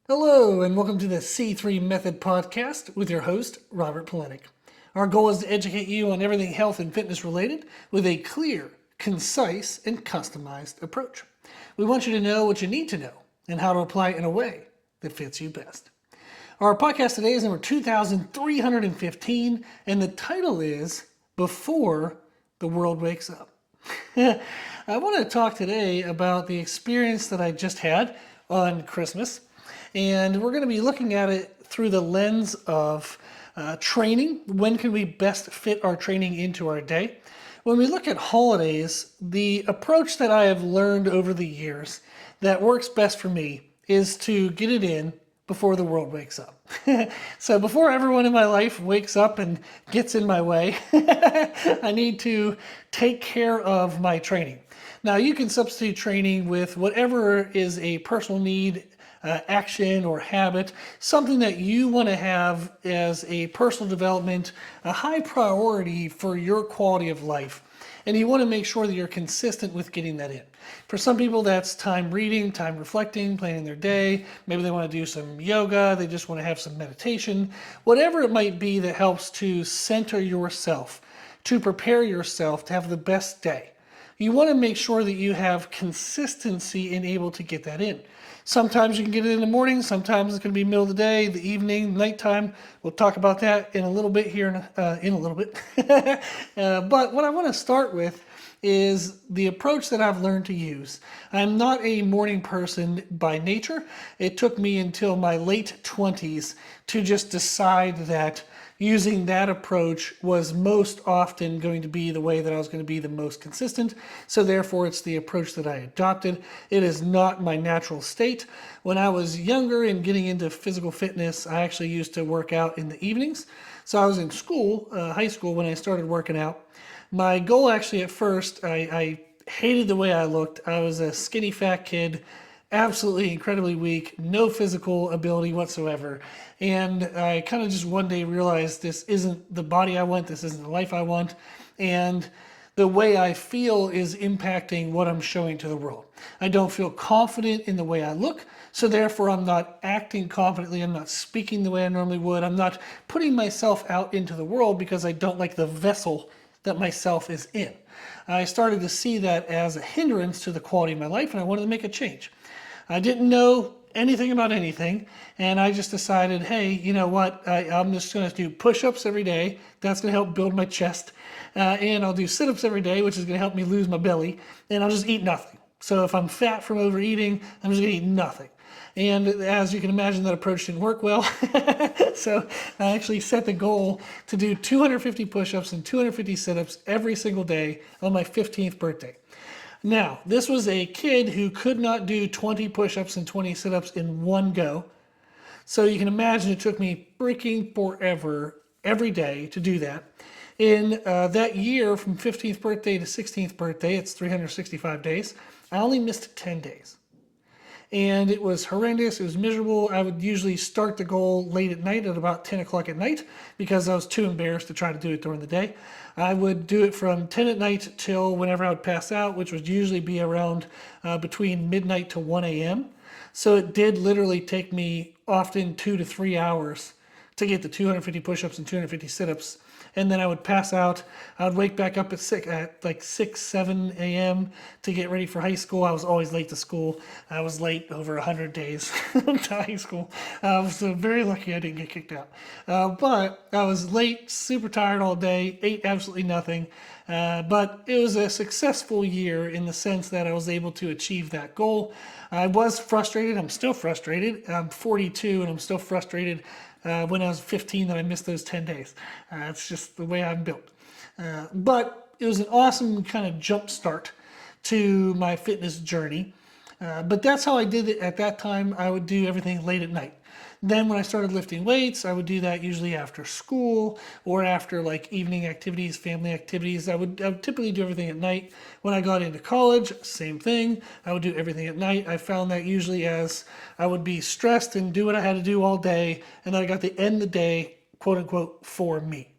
Hello, and welcome to the C3Method Podcast with your host, Robert Polenic. Our goal is to educate you on everything health and fitness related with a clear, concise, and customized approach. We want you to know what you need to know and how to apply it in a way that fits you best. Our podcast today is number 2315, and the title is Before the World Wakes Up. I want to talk today about the experience that I just had on Christmas. And we're going to be looking at it through the lens of training. When can we best fit our training into our day? When we look at holidays, the approach that I have learned over the years that works best for me is to get it in before the world wakes up. So before everyone in my life wakes up and gets in my way, I need to take care of my training. Now, you can substitute training with whatever is a personal need, action or habit, something that you want to have as a personal development, a high priority for your quality of life. And you want to make sure that you're consistent with getting that in. For some people, that's time reading, time reflecting, planning their day. Maybe they want to do some yoga. They just want to have some meditation. Whatever it might be that helps to center yourself, to prepare yourself to have the best day. You want to make sure that you have consistency in able to get that in. Sometimes you can get it in the morning. Sometimes it's going to be middle of the day, the evening, nighttime. We'll talk about that in a little bit here, in a little bit. But what I want to start with is the approach that I've learned to use. I'm not a morning person by nature. It took me until my late 20s to just decide that using that approach was most often going to be the way that I was going to be the most consistent. So therefore, it's the approach that I adopted. It is not my natural state. When I was younger and getting into physical fitness, I actually used to work out in the evenings. So I was in school, high school, when I started working out. My goal actually at first, I hated the way I looked. I was a skinny fat kid, absolutely incredibly weak, no physical ability whatsoever. And I kind of just one day realized this isn't the body I want, this isn't the life I want. And the way I feel is impacting what I'm showing to the world. I don't feel confident in the way I look, so therefore I'm not acting confidently, I'm not speaking the way I normally would, I'm not putting myself out into the world because I don't like the vessel that myself is in. I started to see that as a hindrance to the quality of my life, and I wanted to make a change. I didn't know anything about anything, and I just decided, hey, you know what, I'm just going to do push-ups every day. That's going to help build my chest, and I'll do sit-ups every day, which is going to help me lose my belly, and I'll just eat nothing. So if I'm fat from overeating, I'm just going to eat nothing. And as you can imagine, that approach didn't work well. So I actually set the goal to do 250 push-ups and 250 sit-ups every single day on my 15th birthday. Now, this was a kid who could not do 20 push-ups and 20 sit-ups in one go. So you can imagine it took me freaking forever every day to do that. In that year, from 15th birthday to 16th birthday, it's 365 days, I only missed 10 days. And it was horrendous. It was miserable. I would usually start the goal late at night at about 10 o'clock at night because I was too embarrassed to try to do it during the day. I would do it from 10 at night till whenever I would pass out, which would usually be around between midnight to 1 a.m. So it did literally take me often 2 to 3 hours to get the 250 push-ups and 250 sit-ups. And then I would pass out. I would wake back up at 6, 7 a.m. to get ready for high school. I was always late to school. I was late over 100 days to high school. I was very lucky I didn't get kicked out. But I was late, super tired all day, ate absolutely nothing. But it was a successful year in the sense that I was able to achieve that goal. I was frustrated. I'm still frustrated. I'm 42 and I'm still frustrated when I was 15 that I missed those 10 days. It's just the way I'm built. But it was an awesome kind of jump start to my fitness journey. But that's how I did it at that time. I would do everything late at night. Then when I started lifting weights, I would do that usually after school or after like evening activities, family activities. I would typically do everything at night. When I got into college, same thing. I would do everything at night. I found that usually as I would be stressed and do what I had to do all day, and then I got the end of the day, quote unquote, for me.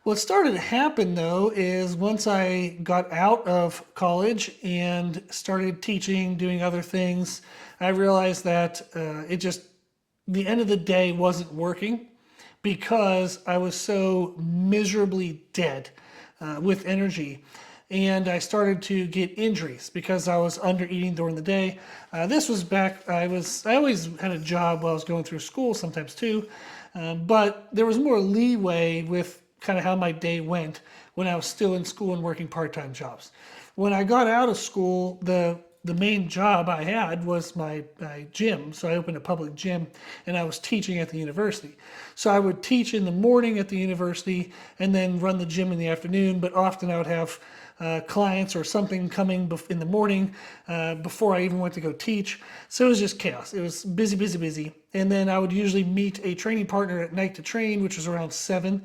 What started to happen though is once I got out of college and started teaching, doing other things, I realized that the end of the day wasn't working because I was so miserably dead with energy. And I started to get injuries because I was under eating during the day. This was back, I always had a job while I was going through school, sometimes too. But there was more leeway with kind of how my day went when I was still in school and working part-time jobs. When I got out of school, the main job I had was my gym. So I opened a public gym and I was teaching at the university. So I would teach in the morning at the university and then run the gym in the afternoon, but often I would have clients or something coming in the morning before I even went to go teach. So it was just chaos. It was busy, busy, busy. And then I would usually meet a training partner at night to train, which was around 7.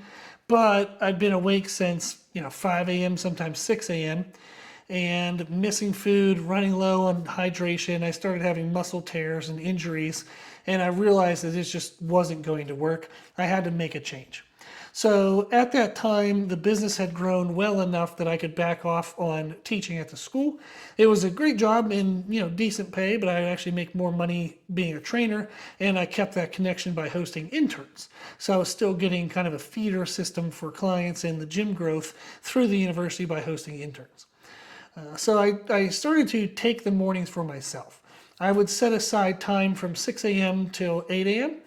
But I'd been awake since 5 a.m., sometimes 6 a.m. and missing food, running low on hydration. I started having muscle tears and injuries, and I realized that this just wasn't going to work. I had to make a change. So at that time, the business had grown well enough that I could back off on teaching at the school. It was a great job and decent pay, but I'd actually make more money being a trainer, and I kept that connection by hosting interns. So I was still getting kind of a feeder system for clients and the gym growth through the university by hosting interns. So I started to take the mornings for myself. I would set aside time from 6 a.m. till 8 a.m.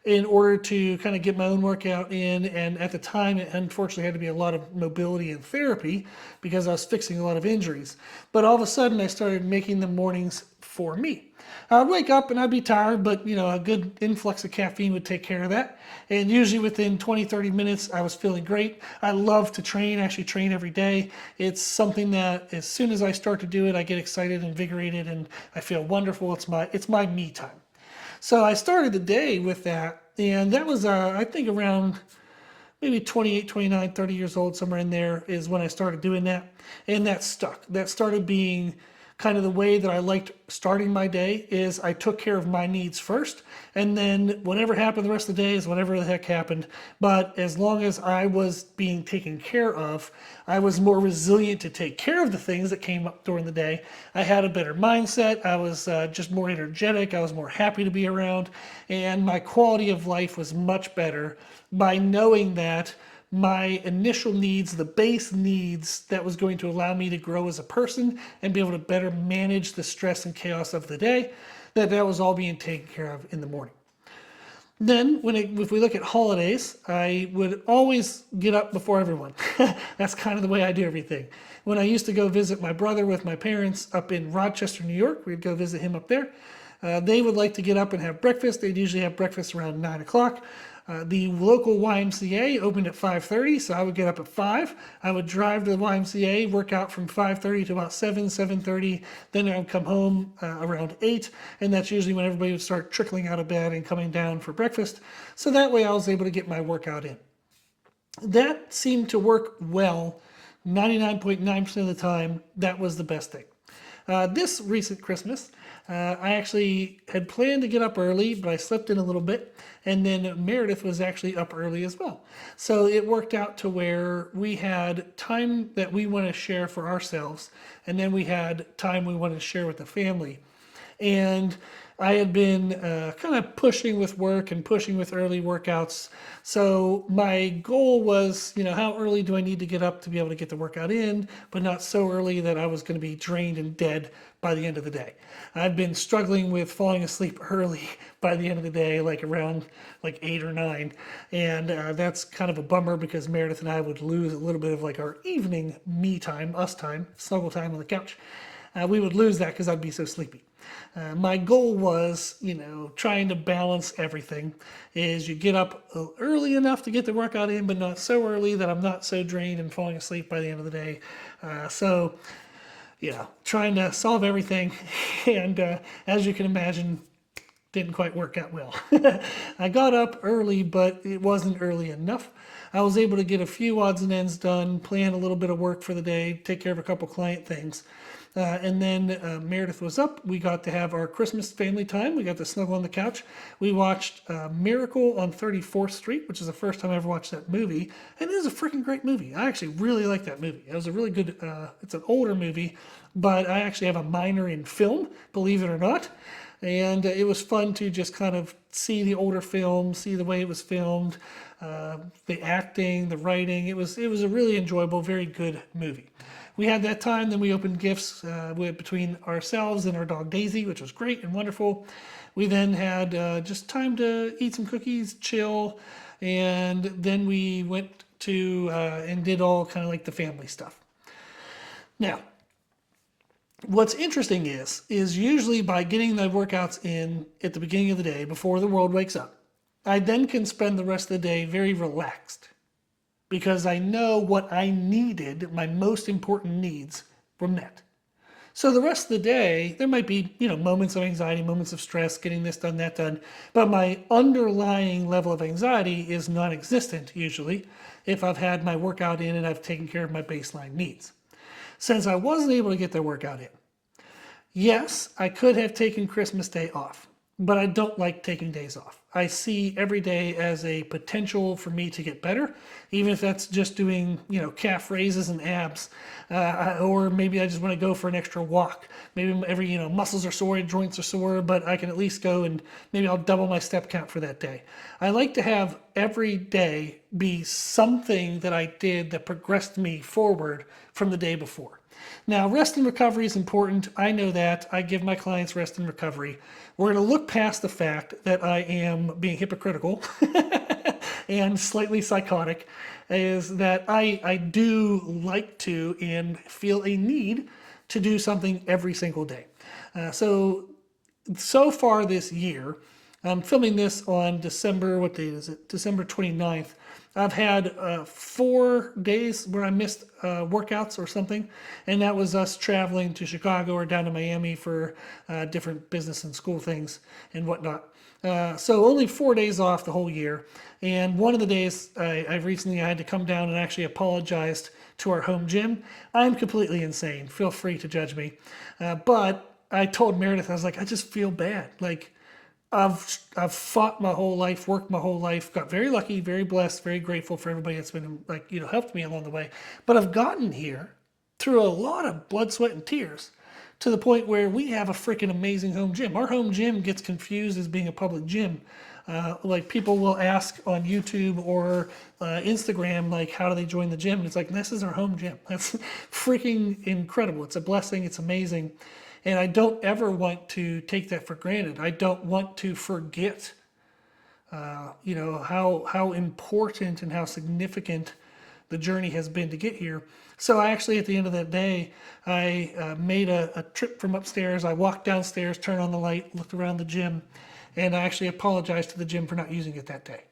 in order to kind of get my own workout in. And at the time, it unfortunately had to be a lot of mobility and therapy because I was fixing a lot of injuries. But all of a sudden, I started making the mornings for me. I'd wake up and I'd be tired, but a good influx of caffeine would take care of that. And usually within 20, 30 minutes, I was feeling great. I love to train, I actually train every day. It's something that as soon as I start to do it, I get excited, invigorated, and I feel wonderful. It's my me time. So I started the day with that, and that was, I think, around maybe 28, 29, 30 years old, somewhere in there is when I started doing that, and that stuck. That started being kind of the way that I liked starting my day is I took care of my needs first, and then whatever happened the rest of the day is whatever the heck happened. But as long as I was being taken care of, I was more resilient to take care of the things that came up during the day. I had a better mindset. I was just more energetic. I was more happy to be around, and my quality of life was much better by knowing that my initial needs, the base needs that was going to allow me to grow as a person and be able to better manage the stress and chaos of the day, that was all being taken care of in the morning. Then, if we look at holidays, I would always get up before everyone. That's kind of the way I do everything. When I used to go visit my brother with my parents up in Rochester, New York, we'd go visit him up there. They would like to get up and have breakfast. They'd usually have breakfast around 9 o'clock. The local YMCA opened at 5:30, so I would get up at 5. I would drive to the YMCA, work out from 5:30 to about 7:30. Then I would come home around 8, and that's usually when everybody would start trickling out of bed and coming down for breakfast. So that way I was able to get my workout in. That seemed to work well 99.9% of the time. That was the best thing. This recent Christmas, I actually had planned to get up early, but I slept in a little bit, and then Meredith was actually up early as well. So it worked out to where we had time that we want to share for ourselves, and then we had time we wanted to share with the family. And I had been kind of pushing with work and pushing with early workouts. So my goal was, how early do I need to get up to be able to get the workout in, but not so early that I was going to be drained and dead by the end of the day. I've been struggling with falling asleep early by the end of the day, like around 8 or 9. And that's kind of a bummer because Meredith and I would lose a little bit of our evening me time, us time, snuggle time on the couch. We would lose that because I'd be so sleepy. My goal was, trying to balance everything, is you get up early enough to get the workout in, but not so early that I'm not so drained and falling asleep by the end of the day. Trying to solve everything. And as you can imagine, didn't quite work out well. I got up early, but it wasn't early enough. I was able to get a few odds and ends done, plan a little bit of work for the day, take care of a couple client things. And then Meredith was up. We got to have our Christmas family time. We got to snuggle on the couch. We watched Miracle on 34th Street, which is the first time I ever watched that movie. And it is a freaking great movie. I actually really like that movie. It was a really good, it's an older movie, but I actually have a minor in film, believe it or not. And it was fun to just kind of see the older film, see the way it was filmed, the acting, the writing. It was a really enjoyable, very good movie. We had that time, then we opened gifts between ourselves and our dog Daisy, which was great and wonderful. We then had just time to eat some cookies, chill, and then we went to and did all kind of like the family stuff. Now, what's interesting is usually by getting the workouts in at the beginning of the day before the world wakes up, I then can spend the rest of the day very relaxed because I know what I needed, my most important needs, were met. So the rest of the day, there might be, moments of anxiety, moments of stress, getting this done, that done, but my underlying level of anxiety is non-existent usually if I've had my workout in and I've taken care of my baseline needs. Since I wasn't able to get that workout in, yes, I could have taken Christmas Day off, but I don't like taking days off. I see every day as a potential for me to get better, even if that's just doing, calf raises and abs, or maybe I just want to go for an extra walk. Maybe every, muscles are sore, joints are sore, but I can at least go and maybe I'll double my step count for that day. I like to have every day be something that I did that progressed me forward from the day before. Now, rest and recovery is important. I know that. I give my clients rest and recovery. We're going to look past the fact that I am being hypocritical and slightly psychotic, is that I do like to and feel a need to do something every single day. So far this year, I'm filming this on December, what date is it? December 29th. I've had 4 days where I missed workouts or something, and that was us traveling to Chicago or down to Miami for different business and school things and whatnot. So only 4 days off the whole year, and one of the days I had to come down and actually apologized to our home gym. I'm completely insane. Feel free to judge me. But I told Meredith, I was like, I just feel bad. Like, I've fought my whole life, worked my whole life, got very lucky, very blessed, very grateful for everybody that's been helped me along the way. But I've gotten here through a lot of blood, sweat, and tears to the point where we have a freaking amazing home gym. Our home gym gets confused as being a public gym. Like people will ask on YouTube or Instagram, like, how do they join the gym? And it's like, this is our home gym. That's freaking incredible. It's a blessing. It's amazing. And I don't ever want to take that for granted. I don't want to forget, how important and how significant the journey has been to get here. So I actually, at the end of that day, I made a trip from upstairs. I walked downstairs, turned on the light, looked around the gym, and I actually apologized to the gym for not using it that day.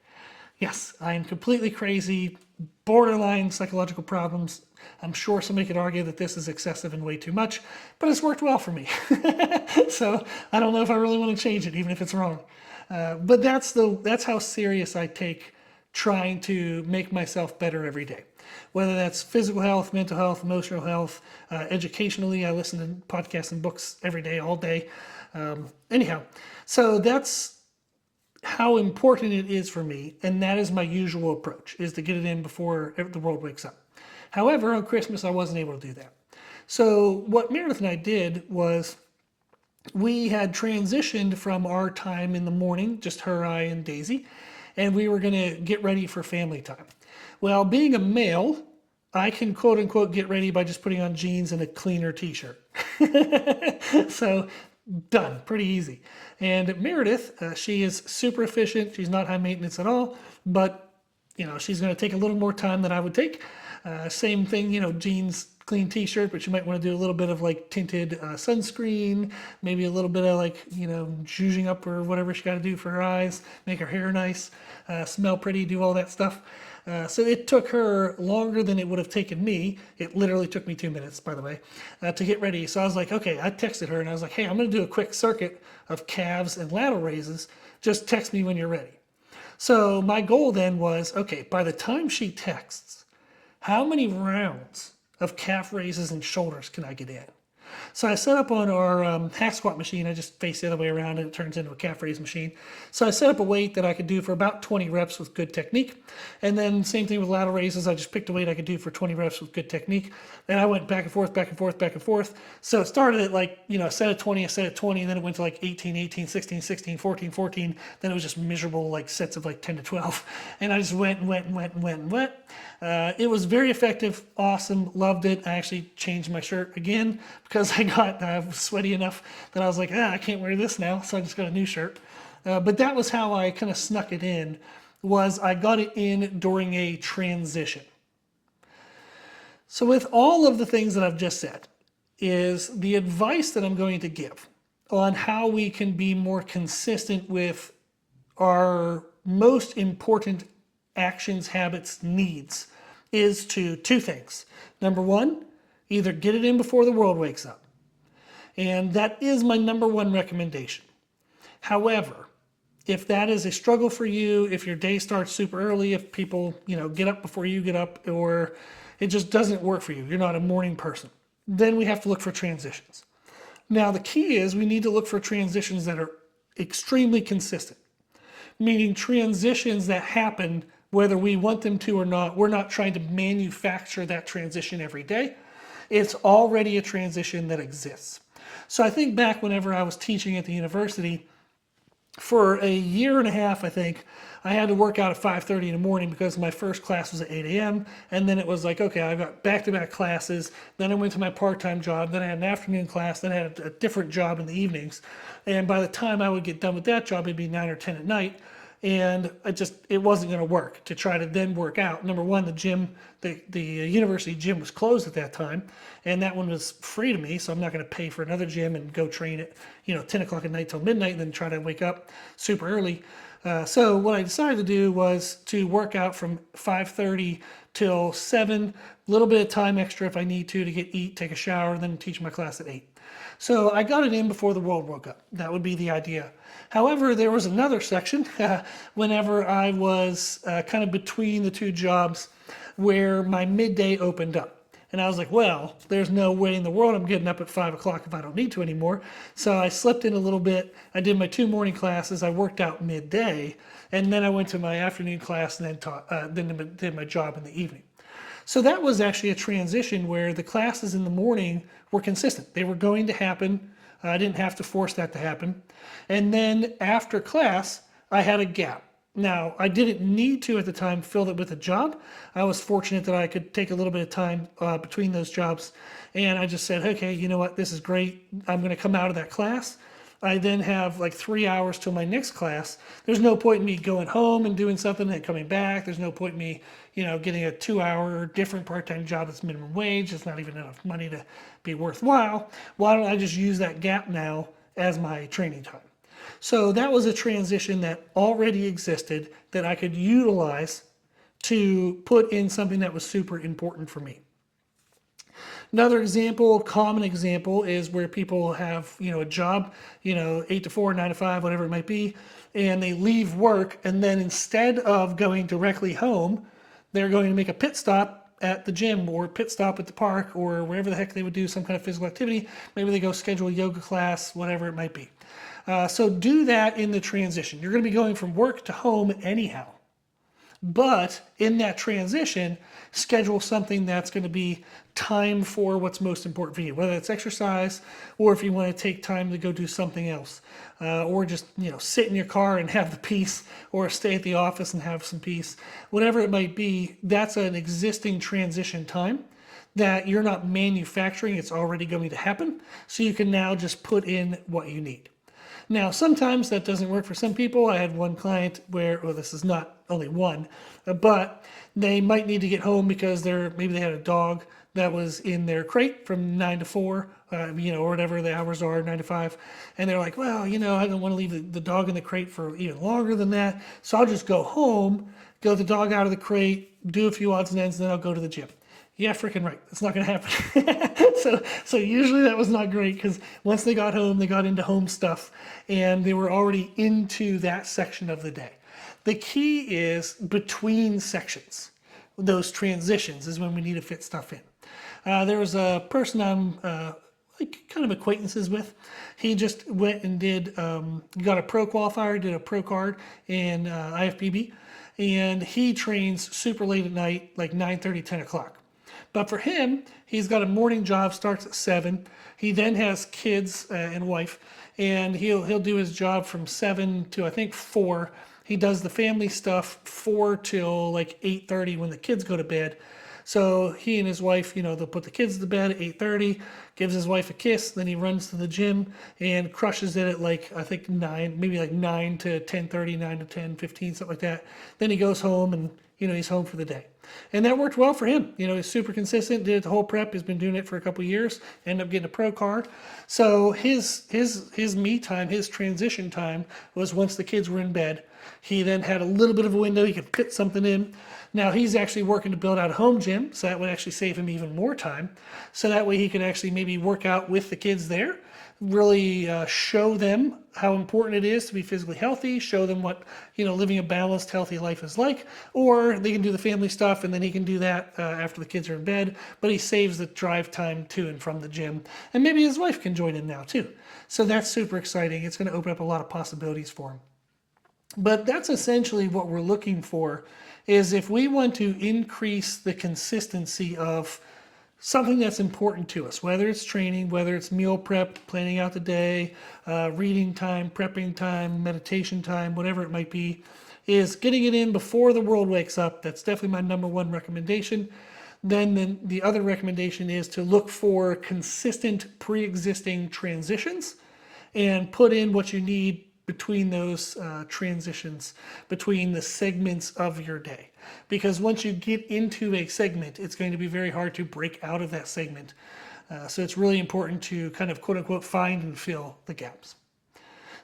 Yes, I am completely crazy, borderline psychological problems. I'm sure somebody could argue that this is excessive and way too much, but it's worked well for me. So I don't know if I really want to change it, even if it's wrong. But that's how serious I take trying to make myself better every day. Whether that's physical health, mental health, emotional health, educationally, I listen to podcasts and books every day, all day. Anyhow, so that's how important it is for me, and that is my usual approach, is to get it in before the world wakes up. However, on Christmas, I wasn't able to do that. So what Meredith and I did was we had transitioned from our time in the morning, just her, I, and Daisy, and we were going to get ready for family time. Well, being a male, I can quote unquote get ready by just putting on jeans and a cleaner t-shirt. So done, pretty easy. And Meredith, she is super efficient. She's not high maintenance at all, but she's going to take a little more time than I would take. Same thing, jeans, clean t-shirt, but you might want to do a little bit of like tinted sunscreen, maybe a little bit of like, zhuzhing up or whatever she got to do for her eyes, make her hair nice, smell pretty, do all that stuff. So it took her longer than it would have taken me. It literally took me 2 minutes, by the way, to get ready. So I was like, okay, I texted her and I was like, hey, I'm going to do a quick circuit of calves and lateral raises. Just text me when you're ready. So my goal then was, okay, by the time she texts, how many rounds of calf raises and shoulders can I get in? So I set up on our hack squat machine, I just face the other way around and it turns into a calf raise machine. So I set up a weight that I could do for about 20 reps with good technique. And then same thing with lateral raises, I just picked a weight I could do for 20 reps with good technique. And I went back and forth, back and forth, back and forth. So it started at like, a set of 20, a set of 20, and then it went to like 18, 18, 16, 16, 14, 14. Then it was just miserable like sets of like 10 to 12. And I just went and went and went and went and went. It was very effective, awesome, loved it. I actually changed my shirt again because I was sweaty enough that I was like, I can't wear this now, so I just got a new shirt. But that was how I kind of snuck it in, was I got it in during a transition. So with all of the things that I've just said, is the advice that I'm going to give on how we can be more consistent with our most important actions, habits, needs, is to two things. Number one, either get it in before the world wakes up. And that is my number one recommendation. However, if that is a struggle for you, if your day starts super early, if people, get up before you get up, or it just doesn't work for you, you're not a morning person, then we have to look for transitions. Now, the key is we need to look for transitions that are extremely consistent, meaning transitions that happen whether we want them to or not. We're not trying to manufacture that transition every day. It's already a transition that exists. So I think back whenever I was teaching at the university, for a year and a half, I think, I had to work out at 5:30 in the morning because my first class was at 8 a.m. And then it was like, okay, I've got back-to-back classes. Then I went to my part-time job. Then I had an afternoon class. Then I had a different job in the evenings. And by the time I would get done with that job, it'd be 9 or 10 at night. And it wasn't going to work to try to then work out. Number one, the gym, the university gym was closed at that time, and that one was free to me, so I'm not going to pay for another gym and go train at 10 o'clock at night till midnight and then try to wake up super early. So what I decided to do was to work out from 5:30 till 7, a little bit of time extra if I need to eat, take a shower, and then teach my class at 8. So I got it in before the world woke up. That would be the idea. However, there was another section whenever I was kind of between the two jobs where my midday opened up. And I was like, well, there's no way in the world I'm getting up at 5 o'clock if I don't need to anymore. So I slept in a little bit. I did my 2 morning classes. I worked out midday. And then I went to my afternoon class and then did my job in the evening. So that was actually a transition where the classes in the morning were consistent. They were going to happen. I didn't have to force that to happen. And then after class, I had a gap. Now, I didn't need to at the time fill it with a job. I was fortunate that I could take a little bit of time between those jobs. And I just said, okay, you know what? This is great. I'm going to come out of that class. I then have like 3 hours till my next class. There's no point in me going home and doing something and coming back. There's no point in me, getting a 2-hour different part-time job that's minimum wage. It's not even enough money to be worthwhile. Why don't I just use that gap now as my training time? So that was a transition that already existed that I could utilize to put in something that was super important for me. Another example, common example, is where people have, a job, 8 to 4, 9 to 5, whatever it might be, and they leave work, and then instead of going directly home, they're going to make a pit stop at the gym or pit stop at the park or wherever the heck they would do some kind of physical activity. Maybe they go schedule a yoga class, whatever it might be. So do that in the transition. You're going to be going from work to home anyhow. But in that transition, schedule something that's going to be time for what's most important for you, whether it's exercise or if you want to take time to go do something else, or just sit in your car and have the peace, or stay at the office and have some peace. Whatever it might be, that's an existing transition time that you're not manufacturing. It's already going to happen. So you can now just put in what you need. Now, sometimes that doesn't work for some people. I had one client where, well, this is not only one, but they might need to get home because maybe they had a dog that was in their crate from 9 to 4, or whatever the hours are, 9 to 5. And they're like, well, I don't want to leave the dog in the crate for even longer than that. So I'll just go home, get the dog out of the crate, do a few odds and ends, and then I'll go to the gym. Yeah, freaking right. That's not going to happen. So usually that was not great because once they got home, they got into home stuff and they were already into that section of the day. The key is between sections. Those transitions is when we need to fit stuff in. There was a person I'm like kind of acquaintances with. He just went and got a pro qualifier, did a pro card in IFBB, and he trains super late at night, like 9:30, 10 o'clock. But for him, he's got a morning job, starts at 7. He then has kids and wife, and he'll do his job from 7 to I think 4. He does the family stuff 4 till like 8:30 when the kids go to bed. So he and his wife, they'll put the kids to bed at 8:30, gives his wife a kiss, then he runs to the gym and crushes it at like, I think 9, maybe like 9 to 10:30, 9 to 10:15, something like that. Then he goes home and, he's home for the day. And that worked well for him. He's super consistent, did it the whole prep, he's been doing it for a couple of years, ended up getting a pro card. So his me time, his transition time was once the kids were in bed. He then had a little bit of a window, he could fit something in. Now he's actually working to build out a home gym, so that would actually save him even more time. So that way he could actually maybe work out with the kids there, really show them how important it is to be physically healthy, show them what living a balanced, healthy life is like, or they can do the family stuff and then he can do that after the kids are in bed, but he saves the drive time to and from the gym, and maybe his wife can join in now too. So that's super exciting. It's going to open up a lot of possibilities for him. But that's essentially what we're looking for, is if we want to increase the consistency of something that's important to us, whether it's training, whether it's meal prep, planning out the day, reading time, prepping time, meditation time, whatever it might be, is getting it in before the world wakes up. That's definitely my number one recommendation. Then the other recommendation is to look for consistent pre-existing transitions and put in what you need between those transitions, between the segments of your day. Because once you get into a segment, it's going to be very hard to break out of that segment. So it's really important to kind of quote unquote find and fill the gaps.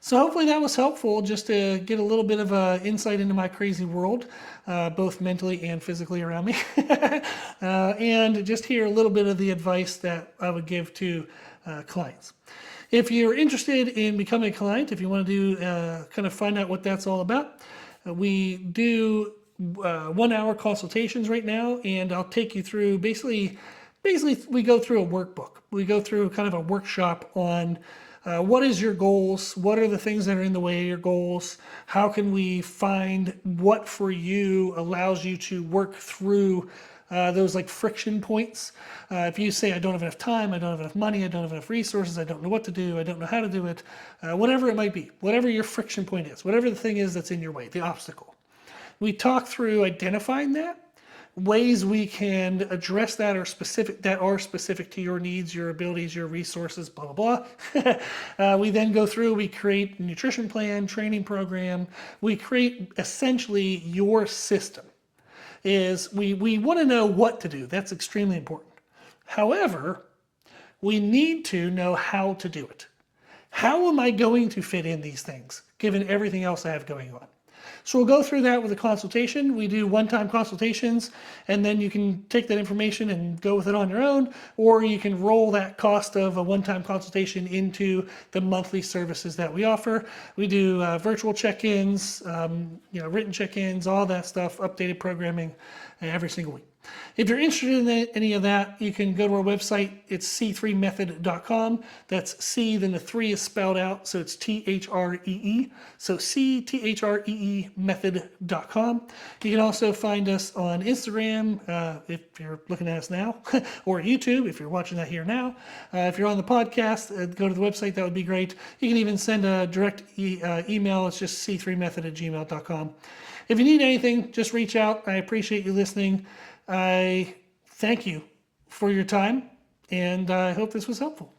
So hopefully that was helpful, just to get a little bit of insight into my crazy world, both mentally and physically around me. And just hear a little bit of the advice that I would give to clients. If you're interested in becoming a client, if you want to do kind of find out what that's all about, we do 1-hour consultations right now, and I'll take you through basically we go through a workbook. We go through kind of a workshop on what is your goals, what are the things that are in the way of your goals, how can we find what for you allows you to work through those like friction points. If you say, I don't have enough time, I don't have enough money, I don't have enough resources, I don't know what to do, I don't know how to do it, whatever it might be, whatever your friction point is, whatever the thing is that's in your way, the obstacle. We talk through identifying that, ways we can address that are specific to your needs, your abilities, your resources, blah, blah, blah. We then go through, we create a nutrition plan, training program. We create essentially your system. We want to know what to do. That's extremely important. However, we need to know how to do it. How am I going to fit in these things, given everything else I have going on? So we'll go through that with a consultation. We do one-time consultations, and then you can take that information and go with it on your own, or you can roll that cost of a one-time consultation into the monthly services that we offer. We do virtual check-ins, written check-ins, all that stuff, updated programming every single week. If you're interested in any of that, you can go to our website. It's C3Method.com. That's C, then the 3 is spelled out, so it's THREE. So CTHREE method.com. You can also find us on Instagram, if you're looking at us now, or YouTube, if you're watching that here now. If you're on the podcast, go to the website. That would be great. You can even send a direct email. It's just C3Method@gmail.com. If you need anything, just reach out. I appreciate you listening. I thank you for your time, and I hope this was helpful.